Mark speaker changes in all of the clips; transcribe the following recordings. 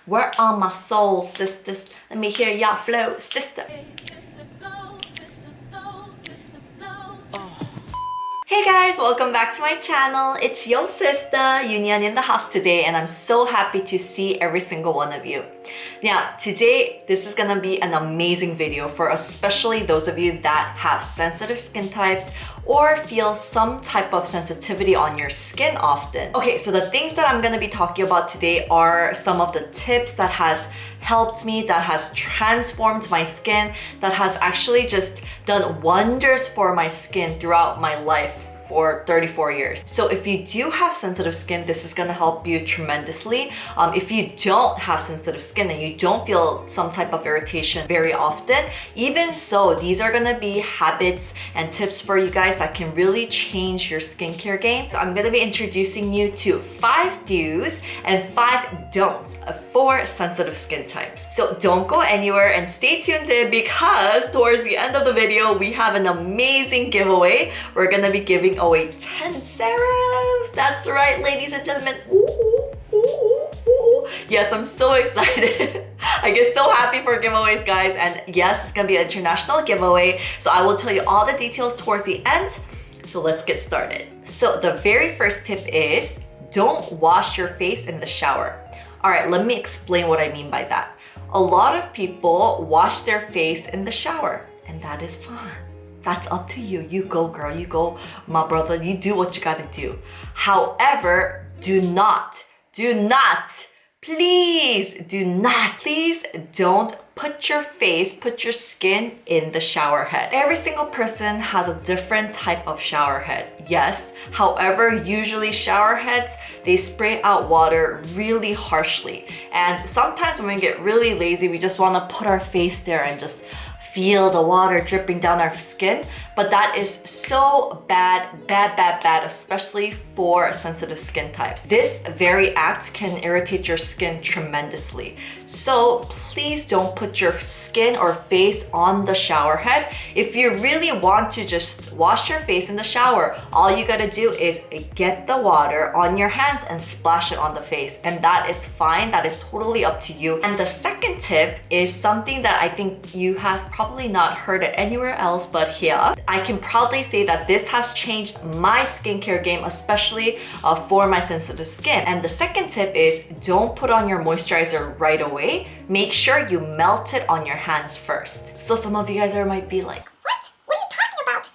Speaker 1: Where are my soul sisters? Let me hear y'all flow, sister. Hey guys, welcome back to my channel. It's your sister, Union in the house today, and I'm so happy to see every single one of you. Now, today, this is gonna be an amazing video for especially those of you that have sensitive skin types or feel some type of sensitivity on your skin often. Okay, so the things that I'm gonna be talking about today are some of the tips that has helped me, that has transformed my skin, that has actually just done wonders for my skin throughout my life for 34 years. So if you do have sensitive skin, this is gonna help you tremendously. If you don't have sensitive skin and you don't feel some type of irritation very often, even so, these are gonna be habits and tips for you guys that can really change your skincare game. So I'm gonna be introducing you to 5 do's and 5 don'ts for sensitive skin types. So don't go anywhere and stay tuned in, because towards the end of the video, we have an amazing giveaway. We're gonna be giving away 10 serums. That's right, ladies and gentlemen. Ooh, ooh, ooh, ooh. Yes, I'm so excited. I get so happy for giveaways, guys. And yes, it's gonna be an international giveaway. So I will tell you all the details towards the end. So let's get started. So the very first tip is don't wash your face in the shower. All right, let me explain what I mean by that. A lot of people wash their face in the shower, and that is fine. That's up to you. You go, girl. You go, my brother. You do what you gotta do. However, please don't put your skin in the shower head. Every single person has a different type of shower head. Yes. However, usually shower heads, they spray out water really harshly. And sometimes when we get really lazy, we just wanna put our face there and just feel the water dripping down our skin, but that is so bad, especially for sensitive skin types. This very act can irritate your skin tremendously. So please don't put your skin or face on the shower head. If you really want to just wash your face in the shower, all you gotta do is get the water on your hands and splash it on the face, and that is fine. That is totally up to you. And the second tip is something that I think you have probably not heard it anywhere else but here. I can proudly say that this has changed my skincare game, especially for my sensitive skin. And the second tip is don't put on your moisturizer right away. Make sure you melt it on your hands first. So some of you guys might be like, what are you talking about?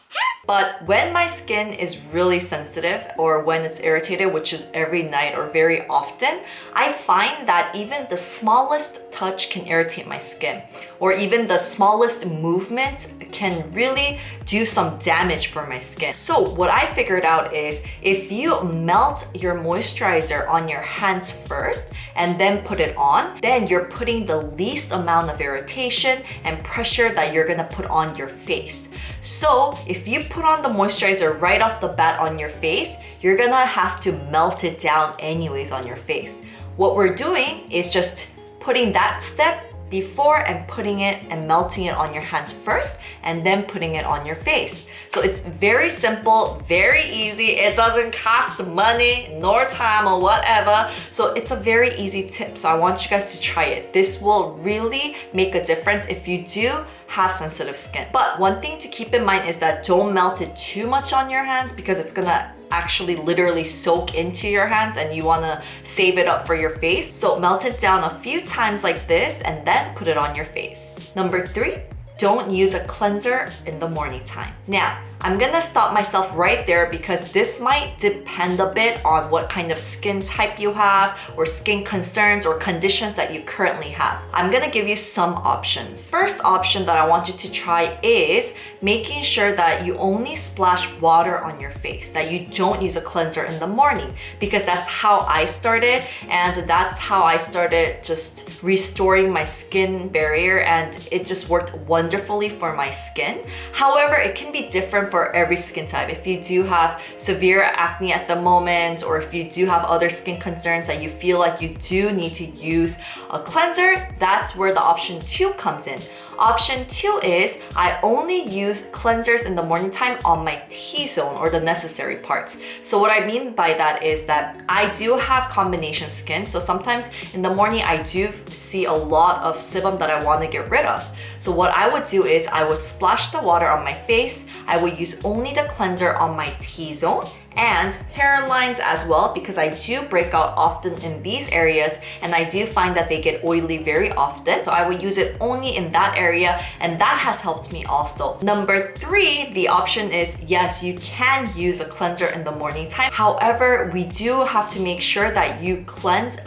Speaker 1: But when my skin is really sensitive or when it's irritated, which is every night or very often, I find that even the smallest touch can irritate my skin, or even the smallest movement can really do some damage for my skin. So what I figured out is if you melt your moisturizer on your hands first and then put it on, then you're putting the least amount of irritation and pressure that you're gonna put on your face. So if you put on the moisturizer right off the bat on your face, you're gonna have to melt it down anyways on your face. What we're doing is just putting that step before and putting it and melting it on your hands first and then putting it on your face. So it's very simple, very easy. It doesn't cost money nor time or whatever. So it's a very easy tip. So I want you guys to try it. This will really make a difference if you do have sensitive skin. But one thing to keep in mind is that don't melt it too much on your hands, because it's gonna actually literally soak into your hands and you wanna save it up for your face. So melt it down a few times like this and then put it on your face. Number 3, don't use a cleanser in the morning time. Now, I'm gonna stop myself right there because this might depend a bit on what kind of skin type you have or skin concerns or conditions that you currently have. I'm gonna give you some options. First option that I want you to try is making sure that you only splash water on your face, that you don't use a cleanser in the morning, because that's how I started, and that's how I started just restoring my skin barrier, and it just worked wonderfully for my skin. However, it can be different for every skin type. If you do have severe acne at the moment, or if you do have other skin concerns that you feel like you do need to use a cleanser, that's where the option 2 comes in. Option 2 is I only use cleansers in the morning time on my T-zone or the necessary parts. So what I mean by that is that I do have combination skin. So sometimes in the morning I do see a lot of sebum that I want to get rid of. So what I would do is I would splash the water on my face. I would use only the cleanser on my T-zone and hairlines as well, because I do break out often in these areas and I do find that they get oily very often. So I would use it only in that area, and that has helped me also. Number 3, the option is yes, you can use a cleanser in the morning time. However, we do have to make sure that you cleanse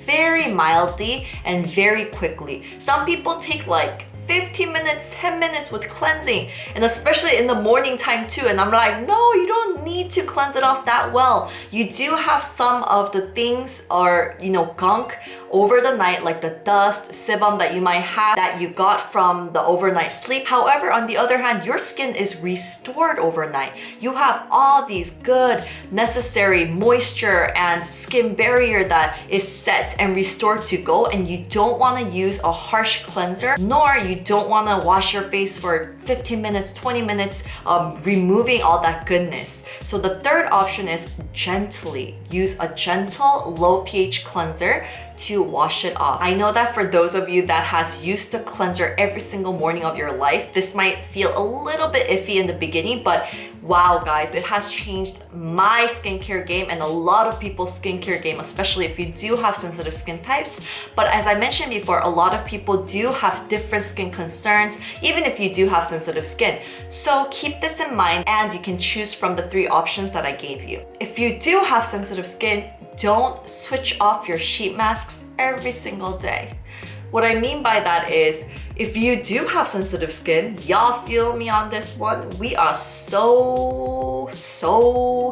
Speaker 1: very mildly and very quickly. Some people take like 15 minutes, 10 minutes with cleansing, and especially in the morning time too. And I'm like, no, you don't need to cleanse it off that well. You do have some of the things or, gunk over the night, like the dust, sebum that you might have that you got from the overnight sleep. However, on the other hand, your skin is restored overnight. You have all these good, necessary moisture and skin barrier that is set and restored to go, and you don't want to use a harsh cleanser, nor you don't want to wash your face for 15 minutes, 20 minutes, removing all that goodness. So the third option is gently use a gentle low pH cleanser to wash it off. I know that for those of you that has used the cleanser every single morning of your life, this might feel a little bit iffy in the beginning, but wow guys, it has changed my skincare game and a lot of people's skincare game, especially if you do have sensitive skin types. But as I mentioned before, a lot of people do have different skin concerns, even if you do have sensitive skin. So keep this in mind and you can choose from the 3 options that I gave you. If you do have sensitive skin, don't switch off your sheet masks every single day. What I mean by that is, if you do have sensitive skin, y'all feel me on this one, we are so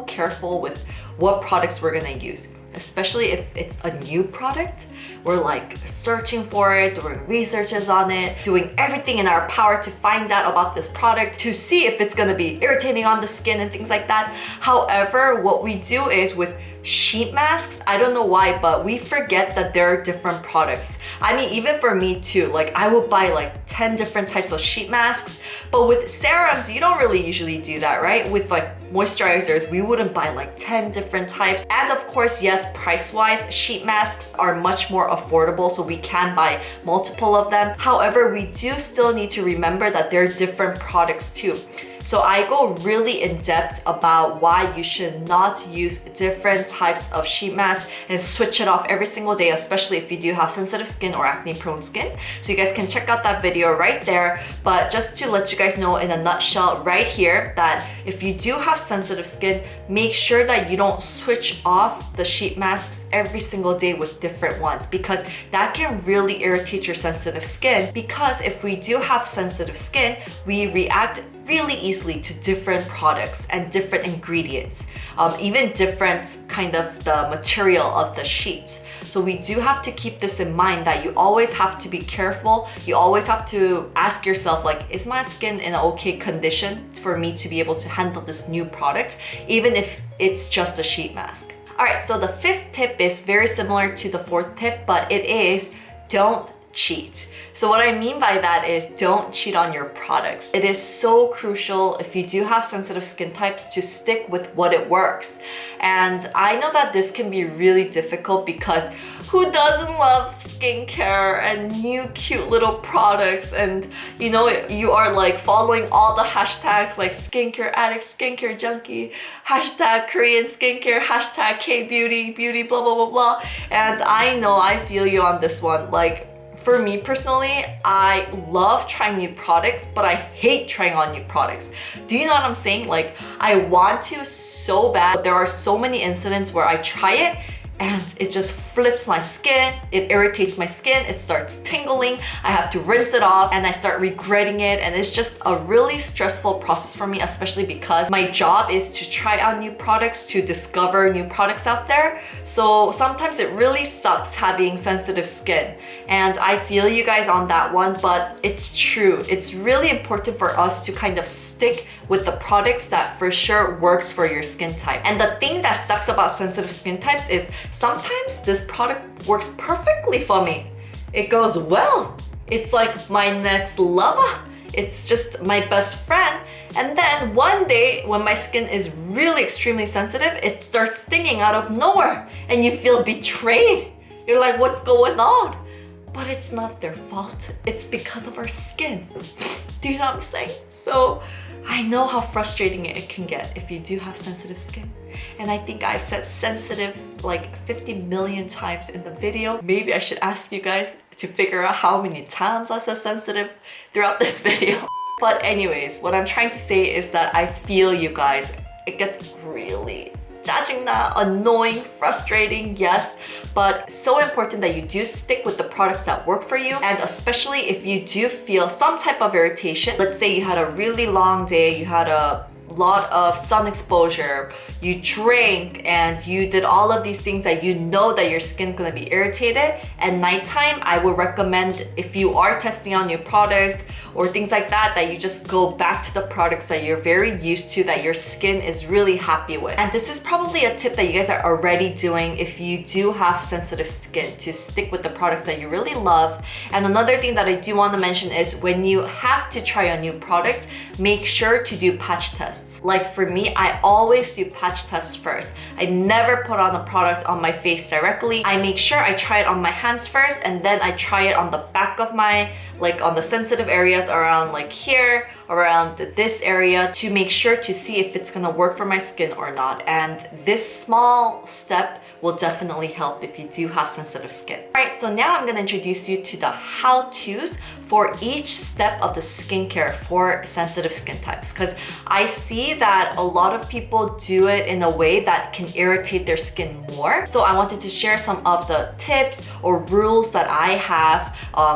Speaker 1: careful with what products we're gonna use. Especially if it's a new product, we're like searching for it, doing researches on it, doing everything in our power to find out about this product, to see if it's gonna be irritating on the skin and things like that. However, what we do is with sheet masks, I don't know why, but we forget that there are different products. I mean, even for me too, like I would buy like 10 different types of sheet masks, but with serums, you don't really usually do that, right? With like moisturizers, we wouldn't buy like 10 different types. And of course, yes, price-wise, sheet masks are much more affordable, so we can buy multiple of them. However, we do still need to remember that there are different products too. So I go really in depth about why you should not use different types of sheet masks and switch it off every single day, especially if you do have sensitive skin or acne prone skin. So you guys can check out that video right there. But just to let you guys know in a nutshell right here that if you do have sensitive skin, make sure that you don't switch off the sheet masks every single day with different ones, because that can really irritate your sensitive skin. Because if we do have sensitive skin, we react really easily to different products and different ingredients, even different kind of the material of the sheets. So we do have to keep this in mind that you always have to be careful. You always have to ask yourself, like, is my skin in an okay condition for me to be able to handle this new product, even if it's just a sheet mask? All right, so the 5th tip is very similar to the 4th tip, but it is don't cheat. So what I mean by that is don't cheat on your products. It is so crucial if you do have sensitive skin types to stick with what it works. And I know that this can be really difficult because who doesn't love skincare and new cute little products, and you are like following all the hashtags like skincare addict, skincare junkie, hashtag Korean skincare, hashtag K-beauty, beauty, blah, blah, blah, blah. And I know I feel you on this one. Like, for me personally, I love trying new products, but I hate trying on new products. Do you know what I'm saying? Like, I want to so bad, but there are so many incidents where I try it and it just flips my skin, it irritates my skin, it starts tingling, I have to rinse it off, and I start regretting it, and it's just a really stressful process for me, especially because my job is to try out new products, to discover new products out there. So sometimes it really sucks having sensitive skin, and I feel you guys on that one, but it's true. It's really important for us to kind of stick with the products that for sure works for your skin type. And the thing that sucks about sensitive skin types is sometimes this product works perfectly for me. It goes well, It's like my next lover. It's just my best friend. And then one day when my skin is really extremely sensitive, it starts stinging out of nowhere and you feel betrayed. You're like, what's going on? But it's not their fault. It's because of our skin. Do you know what I'm saying? So I know how frustrating it can get if you do have sensitive skin. And I think I've said sensitive like 50 million times in the video. Maybe I should ask you guys to figure out how many times I said sensitive throughout this video. But anyways, what I'm trying to say is that I feel you guys. It gets really 짜증나, annoying, frustrating, yes, but so important that you do stick with the products that work for you. And especially if you do feel some type of irritation, let's say you had a really long day, you had a lot of sun exposure, you drank and you did all of these things that you know that your skin's gonna be irritated. At nighttime, I would recommend, if you are testing out new products or things like that, that you just go back to the products that you're very used to, that your skin is really happy with. And this is probably a tip that you guys are already doing if you do have sensitive skin, to stick with the products that you really love. And another thing that I do want to mention is when you have to try a new product, make sure to do patch tests. Like for me, I always do patch tests first. I never put on a product on my face directly. I make sure I try it on my hands first, and then I try it on the back of my, like on the sensitive areas around like here, around this area, to make sure to see if it's gonna work for my skin or not. And this small step will definitely help if you do have sensitive skin. All right, so now I'm gonna introduce you to the how-tos for each step of the skincare for sensitive skin types, because I see that a lot of people do it in a way that can irritate their skin more. So I wanted to share some of the tips or rules that I have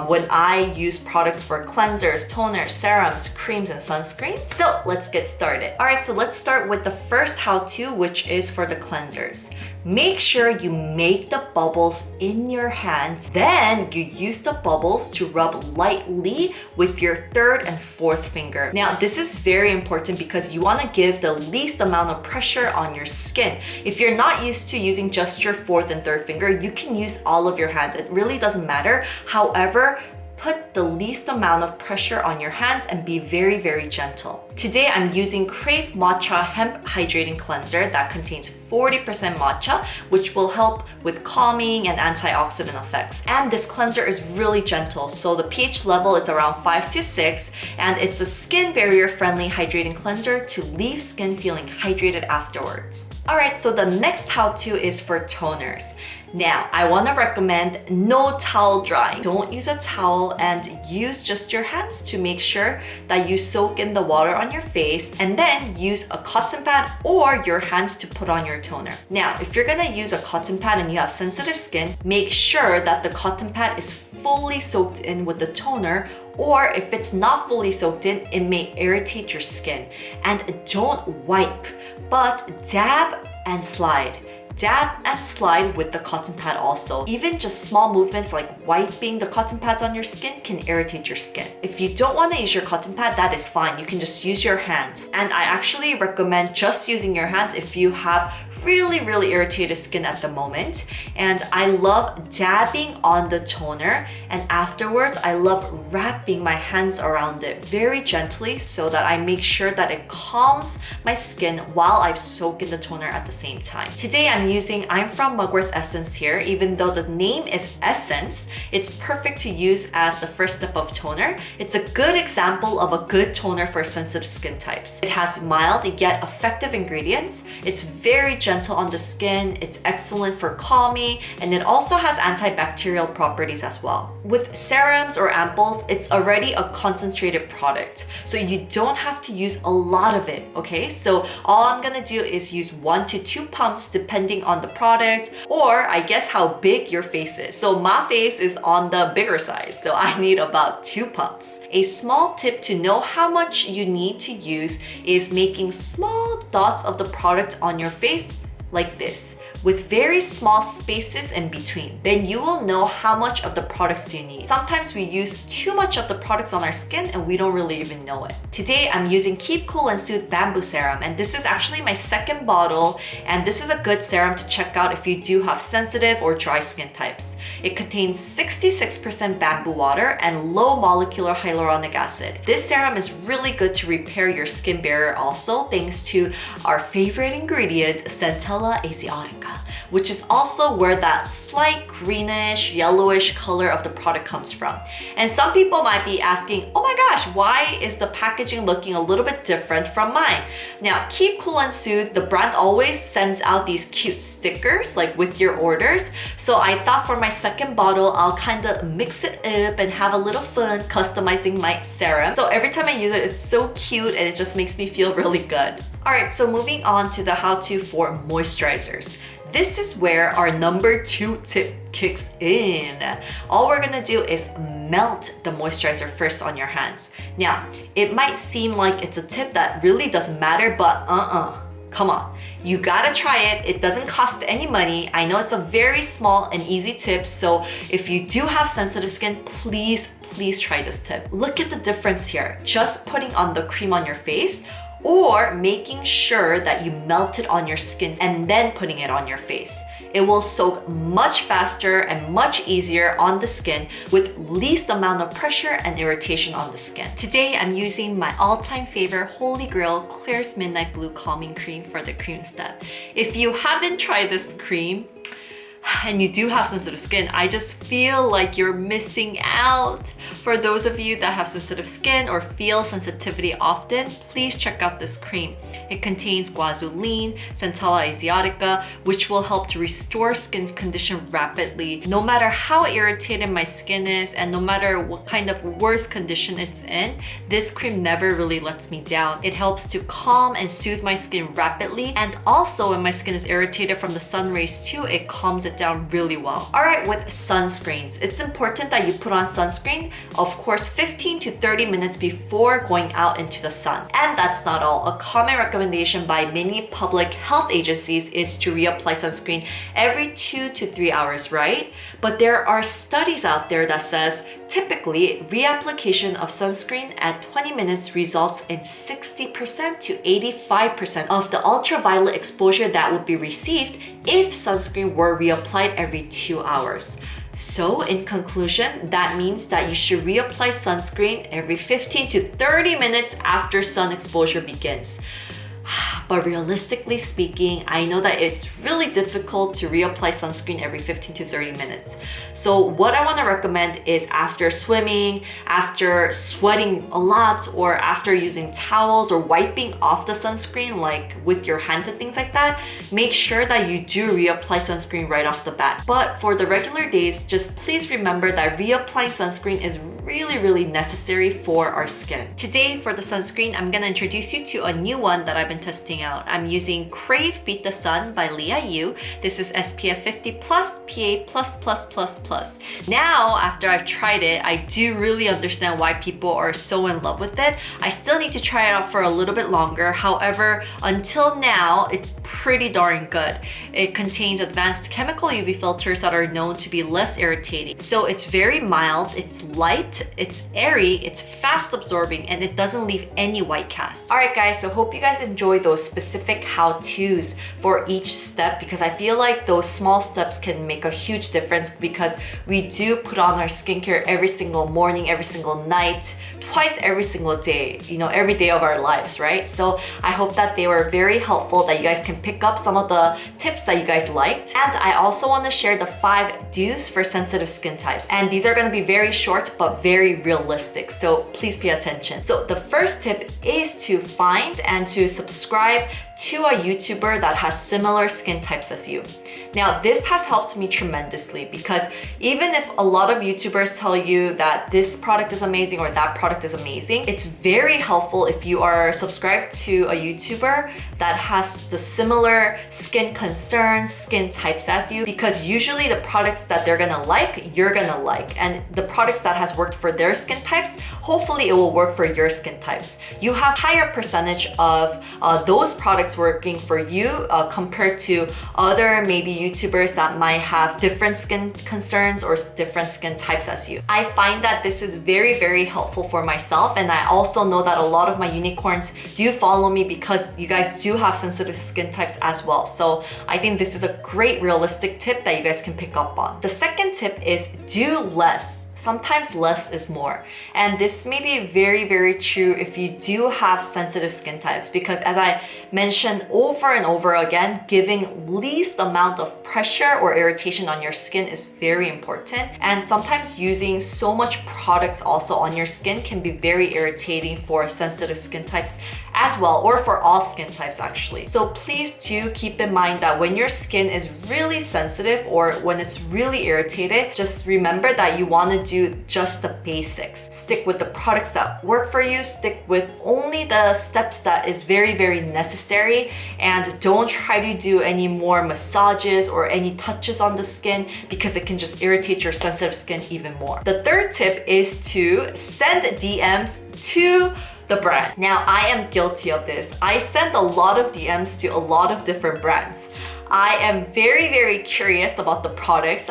Speaker 1: when I use products for cleansers, toners, serums, creams, and sunscreens. So let's get started. All right, so let's start with the first how-to, which is for the cleansers. Make sure you make the bubbles in your hands. Then you use the bubbles to rub lightly with your third and fourth finger. Now, this is very important because you want to give the least amount of pressure on your skin. If you're not used to using just your fourth and third finger, you can use all of your hands. It really doesn't matter. However, put the least amount of pressure on your hands and be very, very gentle. Today, I'm using Crave Matcha Hemp Hydrating Cleanser that contains 40% matcha, which will help with calming and antioxidant effects. And this cleanser is really gentle, so the pH level is around 5 to 6, and it's a skin barrier friendly hydrating cleanser to leave skin feeling hydrated afterwards. All right, so the next how-to is for toners. Now, I want to recommend no towel drying. Don't use a towel and use just your hands to make sure that you soak in the water on your face, and then use a cotton pad or your hands to put on your toner. Now, if you're gonna use a cotton pad and you have sensitive skin, make sure that the cotton pad is fully soaked in with the toner, or if it's not fully soaked in, it may irritate your skin. And don't wipe, but dab and slide. Dab and slide with the cotton pad also. Even just small movements like wiping the cotton pads on your skin can irritate your skin. If you don't want to use your cotton pad, that is fine. You can just use your hands. And I actually recommend just using your hands if you have really, really irritated skin at the moment. And I love dabbing on the toner, and afterwards I love wrapping my hands around it very gently so that I make sure that it calms my skin while I soak in the toner at the same time. Today I'm from Mugwort Essence here. Even though the name is Essence, it's perfect to use as the first step of toner. It's a good example of a good toner for sensitive skin types. It has mild yet effective ingredients. It's very gentle on the skin. It's excellent for calming, and it also has antibacterial properties as well. With serums or ampoules, it's already a concentrated product, so you don't have to use a lot of it, okay? So all I'm gonna do is use 1 to 2 pumps depending on the product, or I guess how big your face is. So my face is on the bigger size, so I need about 2 pumps. A small tip to know how much you need to use is making small dots of the product on your face like this, with very small spaces in between. Then you will know how much of the products you need. Sometimes we use too much of the products on our skin and we don't really even know it. Today I'm using Keep Cool and Soothe Bamboo Serum, and this is actually my second bottle, and this is a good serum to check out if you do have sensitive or dry skin types. It contains 66% bamboo water and low molecular hyaluronic acid. This serum is really good to repair your skin barrier also, thanks to our favorite ingredient, Centella asiatica, which is also where that slight greenish, yellowish color of the product comes from. And some people might be asking, oh my gosh, why is the packaging looking a little bit different from mine? Now, Keep Cool and Soothe, the brand always sends out these cute stickers like with your orders. So I thought for my second bottle, I'll kind of mix it up and have a little fun customizing my serum. So every time I use it, it's so cute and it just makes me feel really good. All right, so moving on to the how-to for moisturizers. This is where our number 2 tip kicks in. All we're gonna do is melt the moisturizer first on your hands. Now, it might seem like it's a tip that really doesn't matter, but come on. You gotta try it. It doesn't cost any money. I know it's a very small and easy tip, so if you do have sensitive skin, please try this tip. Look at the difference here. Just putting on the cream on your face, or making sure that you melt it on your skin and then putting it on your face. It will soak much faster and much easier on the skin with least amount of pressure and irritation on the skin. Today, I'm using my all-time favorite Holy Grail Klairs Midnight Blue Calming Cream for the cream step. If you haven't tried this cream, and you do have sensitive skin, I just feel like you're missing out. For those of you that have sensitive skin or feel sensitivity often, please check out this cream. It contains guanidine, Centella asiatica, which will help to restore skin's condition rapidly. No matter how irritated my skin is and no matter what kind of worse condition it's in, this cream never really lets me down. It helps to calm and soothe my skin rapidly, and also when my skin is irritated from the sun rays too, it calms it down really well. All right, with sunscreens, it's important that you put on sunscreen, of course, 15 to 30 minutes before going out into the sun. And that's not all. A common recommendation by many public health agencies is to reapply sunscreen every 2 to 3 hours, right? But there are studies out there that says typically reapplication of sunscreen at 20 minutes results in 60% to 85% of the ultraviolet exposure that would be received if sunscreen were reapplied every 2 hours. So in conclusion, that means that you should reapply sunscreen every 15 to 30 minutes after sun exposure begins. But realistically speaking, I know that it's really difficult to reapply sunscreen every 15 to 30 minutes. So what I want to recommend is after swimming, after sweating a lot, or after using towels or wiping off the sunscreen, like with your hands and things like that, make sure that you do reapply sunscreen right off the bat. But for the regular days, just please remember that reapplying sunscreen is really necessary for our skin. Today for the sunscreen, I'm gonna introduce you to a new one that I've been testing out. I'm using Crave Beat the Sun by Leah Yu. This is SPF 50 plus PA+++++. Now, after I've tried it, I do really understand why people are so in love with it. I still need to try it out for a little bit longer. However, until now, it's pretty darn good. It contains advanced chemical UV filters that are known to be less irritating. So it's very mild, it's light, it's airy, it's fast absorbing, and it doesn't leave any white cast. All right guys, so hope you guys enjoy those specific how-tos for each step, because I feel like those small steps can make a huge difference, because we do put on our skincare every single morning, every single night, twice every single day, you know, every day of our lives, right? So I hope that they were very helpful, that you guys can pick up some of the tips that you guys liked. And I also want to share the 5 do's for sensitive skin types. And these are going to be very short but very realistic, so please pay attention. So the first tip is to find and to subscribe to a YouTuber that has similar skin types as you. Now, this has helped me tremendously, because even if a lot of YouTubers tell you that this product is amazing or that product is amazing, it's very helpful if you are subscribed to a YouTuber that has the similar skin concerns, skin types as you, because usually the products that they're gonna like, you're gonna like. And the products that has worked for their skin types, hopefully it will work for your skin types. You have higher percentage of those products products working for you compared to other maybe YouTubers that might have different skin concerns or different skin types as you. I find that this is very, very helpful for myself, and I also know that a lot of my unicorns do follow me because you guys do have sensitive skin types as well. So I think this is a great realistic tip that you guys can pick up on. The second tip is do less. Sometimes less is more. And this may be very, very true if you do have sensitive skin types, because as I mentioned over and over again, giving least amount of pressure or irritation on your skin is very important. And sometimes using so much products also on your skin can be very irritating for sensitive skin types as well, or for all skin types actually. So please do keep in mind that when your skin is really sensitive or when it's really irritated, just remember that you want to do just the basics. Stick with the products that work for you, stick with only the steps that is very, very necessary, and don't try to do any more massages or any touches on the skin because it can just irritate your sensitive skin even more. The third tip is to send DMs to the brand. Now, I am guilty of this. I send a lot of DMs to a lot of different brands. I am very, very curious about the products.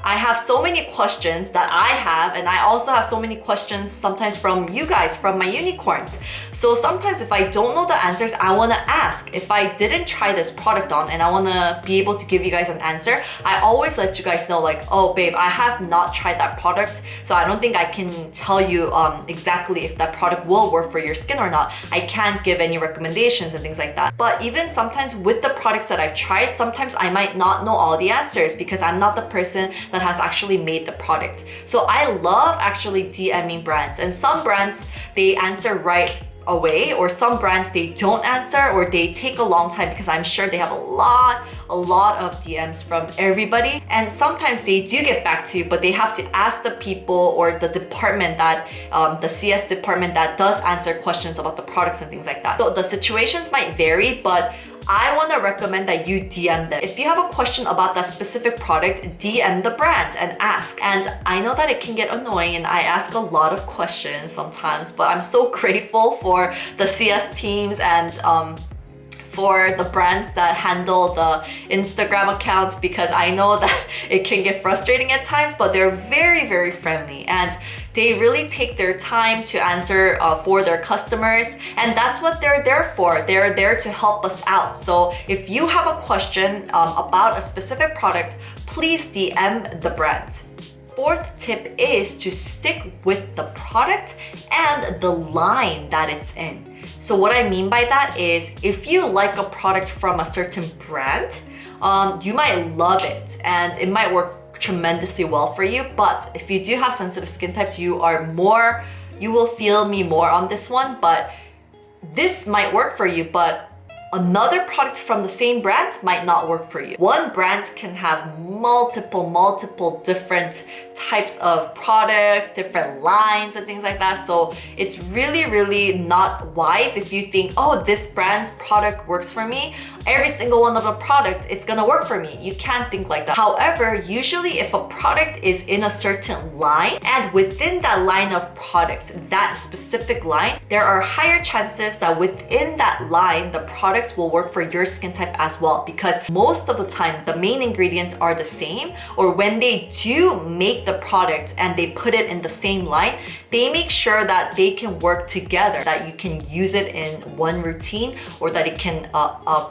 Speaker 1: I have so many questions that I have, and I also have so many questions sometimes from you guys, from my unicorns. So sometimes if I don't know the answers, I want to ask. If I didn't try this product on and I want to be able to give you guys an answer, I always let you guys know like, oh babe, I have not tried that product, so I don't think I can tell you exactly if that product will work for your skin or not. I can't give any recommendations and things like that. But even sometimes with the products that I've tried, sometimes I might not know all the answers because I'm not the person that has actually made the product. So I love actually DMing brands, and some brands they answer right away, or some brands they don't answer or they take a long time because I'm sure they have a lot of DMs from everybody, and sometimes they do get back to you, but they have to ask the people or the department that the CS department that does answer questions about the products and things like that. So the situations might vary, but I want to recommend that you DM them. If you have a question about that specific product, DM the brand and ask. And I know that it can get annoying and I ask a lot of questions sometimes, but I'm so grateful for the CS teams and for the brands that handle the Instagram accounts, because I know that it can get frustrating at times, but they're very, very friendly and they really take their time to answer for their customers, and that's what they're there for. They're there to help us out. So if you have a question about a specific product, please DM the brand. Fourth tip is to stick with the product and the line that it's in. So what I mean by that is if you like a product from a certain brand, you might love it and it might work tremendously well for you. But if you do have sensitive skin types, you will feel me more on this one, but this might work for you, but another product from the same brand might not work for you. One brand can have multiple different types of products, different lines and things like that. So it's really not wise if you think, oh, this brand's product works for me, every single one of the product, it's gonna work for me. You can't think like that. However, usually if a product is in a certain line and within that line of products, that specific line, there are higher chances that within that line, the products will work for your skin type as well, because most of the time the main ingredients are the same, or when they do make the product and they put it in the same line, they make sure that they can work together, that you can use it in one routine, or that it can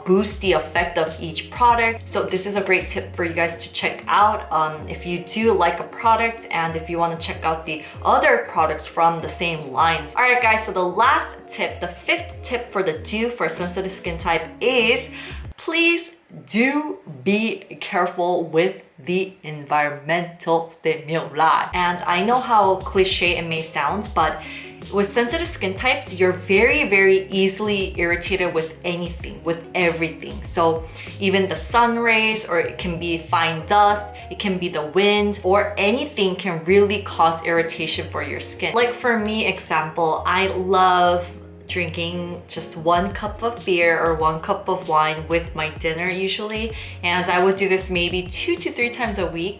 Speaker 1: boost the effect of each product. So this is a great tip for you guys to check out if you do like a product and if you want to check out the other products from the same lines. All right guys, so the last tip, the fifth tip for the do for sensitive skin type is please do be careful with the environmental stimuli. And I know how cliche it may sound, but with sensitive skin types, you're very easily irritated with anything, with everything. So even the sun rays, or it can be fine dust, it can be the wind, or anything can really cause irritation for your skin. Like for me, example, I love drinking just 1 cup of beer or 1 cup of wine with my dinner usually, and I would do this maybe 2 to 3 times a week,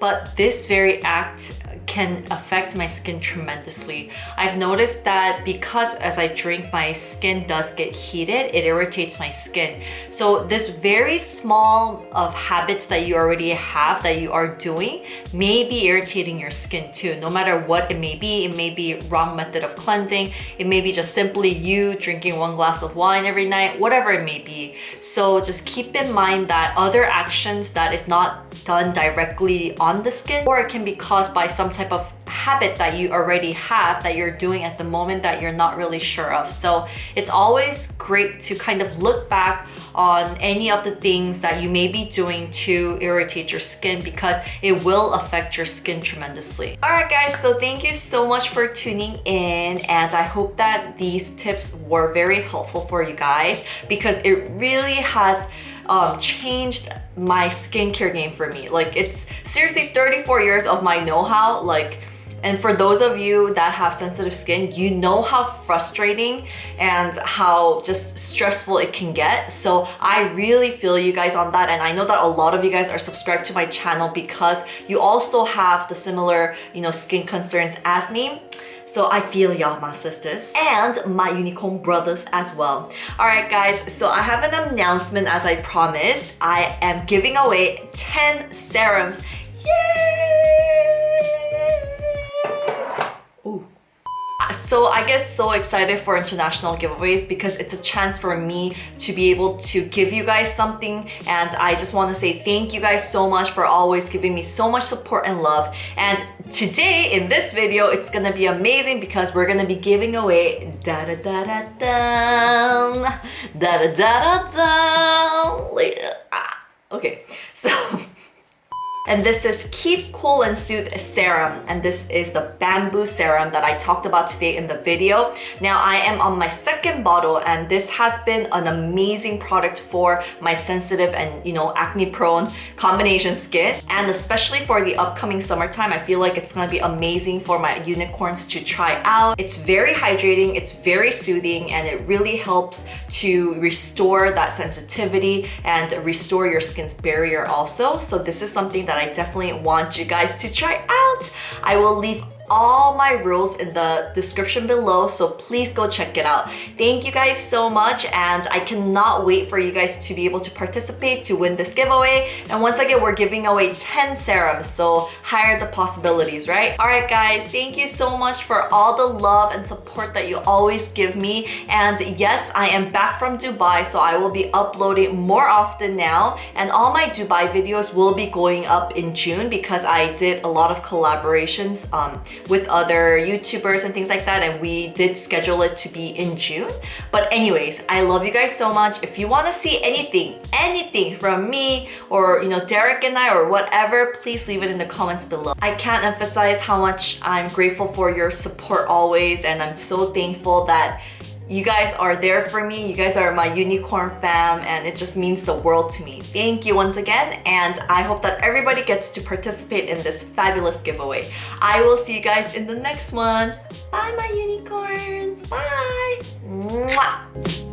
Speaker 1: but this very act can affect my skin tremendously. I've noticed that because as I drink, my skin does get heated, it irritates my skin. So this very small of habits that you already have that you are doing may be irritating your skin too. No matter what it may be wrong method of cleansing, it may be just simply you drinking 1 glass of wine every night, whatever it may be. So just keep in mind that other actions that is not done directly on the skin, or it can be caused by some type of habit that you already have that you're doing at the moment that you're not really sure of. So it's always great to kind of look back on any of the things that you may be doing to irritate your skin, because it will affect your skin tremendously. Alright guys, so thank you so much for tuning in, and I hope that these tips were very helpful for you guys, because it really has changed my skincare game for me. Like, it's seriously 34 years of my know-how. Like, and for those of you that have sensitive skin, you know how frustrating and how just stressful it can get. So I really feel you guys on that, and I know that a lot of you guys are subscribed to my channel because you also have the similar, skin concerns as me. So I feel y'all, my sisters, and my unicorn brothers as well. Alright guys, so I have an announcement as I promised. I am giving away 10 serums. Yay! Ooh. So I get so excited for international giveaways because it's a chance for me to be able to give you guys something, and I just want to say thank you guys so much for always giving me so much support and love. And today in this video, it's gonna be amazing because we're gonna be giving away okay, so and this is Keep Cool and Soothe Serum, and this is the bamboo serum that I talked about today in the video. Now I am on my 2nd bottle, and this has been an amazing product for my sensitive and acne prone combination skin, and especially for the upcoming summertime, I feel like it's gonna be amazing for my unicorns to try out. It's very hydrating, it's very soothing, and it really helps to restore that sensitivity and restore your skin's barrier also. So this is something that I definitely want you guys to try out. I will leave all my rules in the description below, so please go check it out. Thank you guys so much, and I cannot wait for you guys to be able to participate to win this giveaway. And once again, we're giving away 10 serums, so higher the possibilities, right? Alright guys, thank you so much for all the love and support that you always give me. And yes, I am back from Dubai, so I will be uploading more often now, and all my Dubai videos will be going up in June because I did a lot of collaborations with other YouTubers and things like that, and we did schedule it to be in June. But anyways, I love you guys so much. If you want to see anything from me or Derek and I or whatever, please leave it in the comments below. I can't emphasize how much I'm grateful for your support always, and I'm so thankful that you guys are there for me. You guys are my unicorn fam, and it just means the world to me. Thank you once again, and I hope that everybody gets to participate in this fabulous giveaway. I will see you guys in the next one. Bye, my unicorns. Bye. Mwah.